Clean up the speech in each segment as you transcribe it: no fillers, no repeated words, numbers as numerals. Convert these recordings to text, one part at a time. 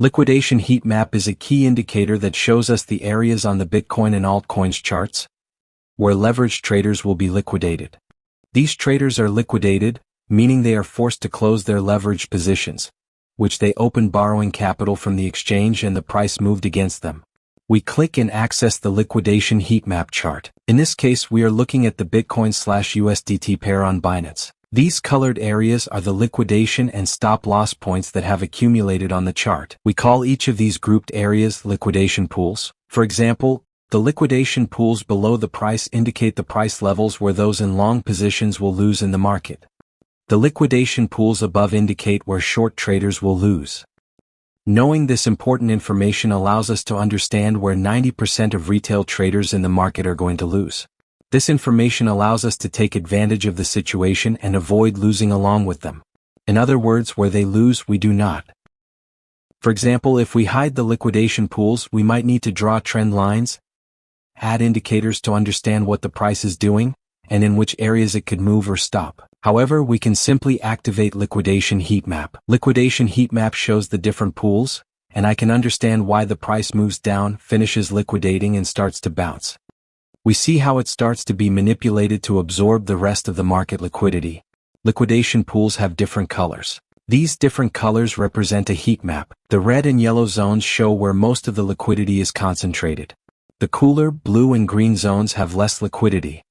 Liquidation heat map is a key indicator that shows us the areas on the Bitcoin and altcoins charts where leveraged traders will be liquidated. These traders are liquidated, meaning they are forced to close their leveraged positions, which they open borrowing capital from the exchange and the price moved against them. We click and access the liquidation heat map chart. In this case, we are looking at the Bitcoin/USDT pair on Binance. These colored areas are the liquidation and stop-loss points that have accumulated on the chart. We call each of these grouped areas liquidation pools. For example, the liquidation pools below the price indicate the price levels where those in long positions will lose in the market. The liquidation pools above indicate where short traders will lose. Knowing this important information allows us to understand where 90% of retail traders in the market are going to lose. This information allows us to take advantage of the situation and avoid losing along with them. In other words, where they lose, we do not. For example, if we hide the liquidation pools, we might need to draw trend lines, add indicators to understand what the price is doing, and in which areas it could move or stop. However, we can simply activate liquidation heat map. Liquidation heat map shows the different pools, and I can understand why the price moves down, finishes liquidating, and starts to bounce. We see how it starts to be manipulated to absorb the rest of the market liquidity. Liquidation pools have different colors. These different colors represent a heat map. The red and yellow zones show where most of the liquidity is concentrated. The cooler blue and green zones have less liquidity.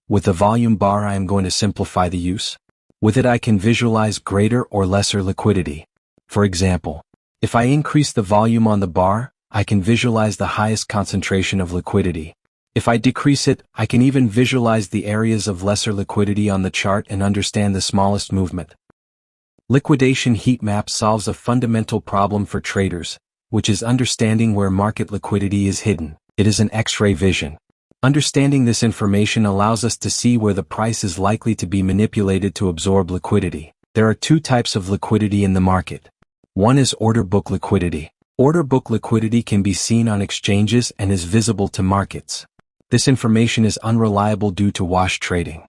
With the volume bar, I am going to simplify the use. With it, I can visualize greater or lesser liquidity. For example, if I increase the volume on the bar, I can visualize the highest concentration of liquidity. If I decrease it, I can even visualize the areas of lesser liquidity on the chart and understand the smallest movement. Liquidation heat map solves a fundamental problem for traders, which is understanding where market liquidity is hidden. It is an X-ray vision. Understanding this information allows us to see where the price is likely to be manipulated to absorb liquidity. There are two types of liquidity in the market. One is order book liquidity. Order book liquidity can be seen on exchanges and is visible to markets. This information is unreliable due to wash trading.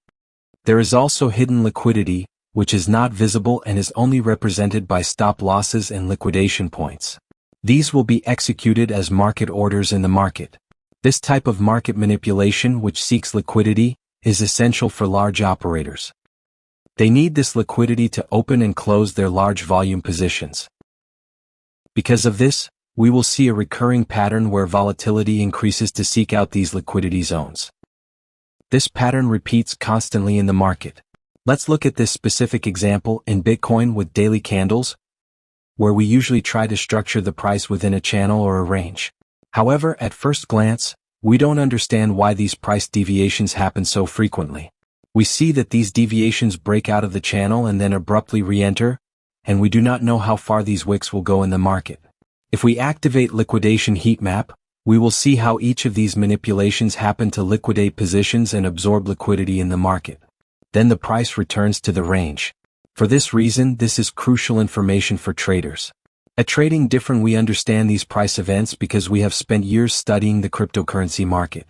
There is also hidden liquidity, which is not visible and is only represented by stop losses and liquidation points. These will be executed as market orders in the market. This type of market manipulation, which seeks liquidity, is essential for large operators. They need this liquidity to open and close their large volume positions. Because of this, we will see a recurring pattern where volatility increases to seek out these liquidity zones. This pattern repeats constantly in the market. Let's look at this specific example in Bitcoin with daily candles, where we usually try to structure the price within a channel or a range. However, at first glance, we don't understand why these price deviations happen so frequently. We see that these deviations break out of the channel and then abruptly re-enter, and we do not know how far these wicks will go in the market. If we activate liquidation heat map, we will see how each of these manipulations happen to liquidate positions and absorb liquidity in the market. Then the price returns to the range. For this reason, this is crucial information for traders. At Trading Different, we understand these price events because we have spent years studying the cryptocurrency market.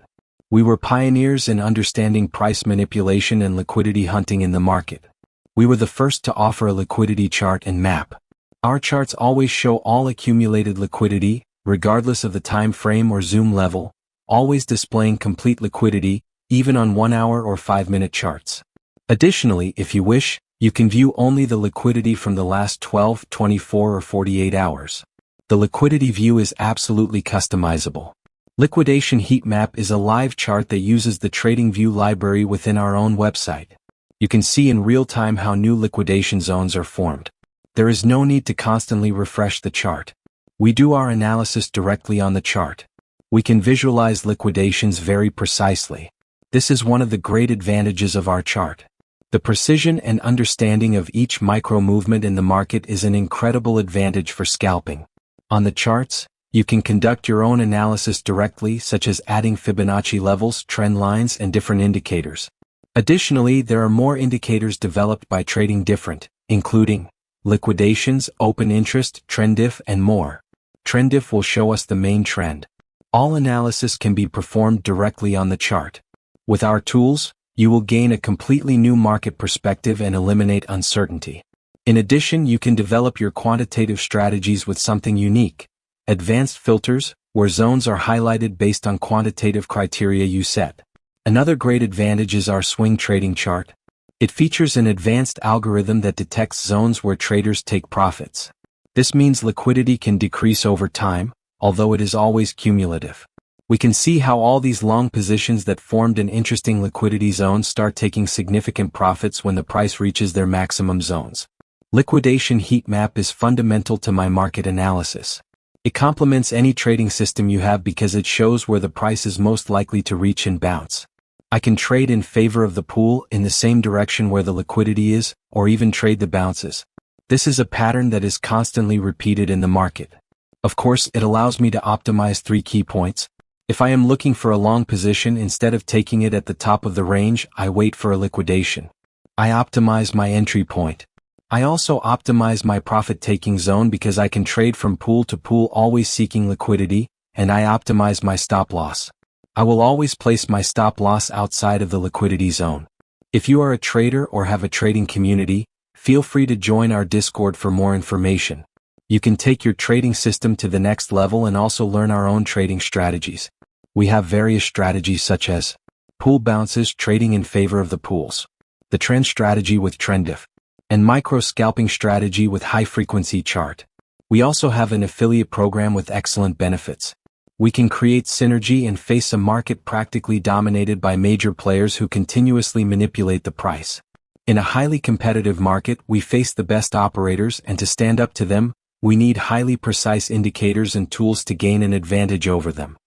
We were pioneers in understanding price manipulation and liquidity hunting in the market. We were the first to offer a liquidity chart and map. Our charts always show all accumulated liquidity, regardless of the time frame or zoom level, always displaying complete liquidity, even on 1 hour or 5-minute charts. Additionally, if you wish, you can view only the liquidity from the last 12, 24, or 48 hours. The liquidity view is absolutely customizable. Liquidation heat map is a live chart that uses the TradingView library within our own website. You can see in real time how new liquidation zones are formed. There is no need to constantly refresh the chart. We do our analysis directly on the chart. We can visualize liquidations very precisely. This is one of the great advantages of our chart. The precision and understanding of each micro movement in the market is an incredible advantage for scalping. On the charts, you can conduct your own analysis directly, such as adding Fibonacci levels, trend lines, and different indicators. Additionally, there are more indicators developed by Trading Different, including liquidations, open interest, trenddiff, and more. Trenddiff will show us the main trend. All analysis can be performed directly on the chart. With our tools, you will gain a completely new market perspective and eliminate uncertainty. In addition, you can develop your quantitative strategies with something unique: advanced filters, where zones are highlighted based on quantitative criteria you set. Another great advantage is our swing trading chart. It features an advanced algorithm that detects zones where traders take profits. This means liquidity can decrease over time, although it is always cumulative. We can see how all these long positions that formed an interesting liquidity zone start taking significant profits when the price reaches their maximum zones. Liquidation heat map is fundamental to my market analysis. It complements any trading system you have because it shows where the price is most likely to reach and bounce. I can trade in favor of the pool in the same direction where the liquidity is, or even trade the bounces. This is a pattern that is constantly repeated in the market. Of course, it allows me to optimize 3 key points. If I am looking for a long position, instead of taking it at the top of the range, I wait for a liquidation. I optimize my entry point. I also optimize my profit-taking zone because I can trade from pool to pool always seeking liquidity, and I optimize my stop loss. I will always place my stop loss outside of the liquidity zone. If you are a trader or have a trading community, feel free to join our Discord for more information. You can take your trading system to the next level and also learn our own trading strategies. We have various strategies such as pool bounces, trading in favor of the pools, the trend strategy with TrendIF, and micro scalping strategy with high frequency chart. We also have an affiliate program with excellent benefits. We can create synergy and face a market practically dominated by major players who continuously manipulate the price. In a highly competitive market, we face the best operators, and to stand up to them, we need highly precise indicators and tools to gain an advantage over them.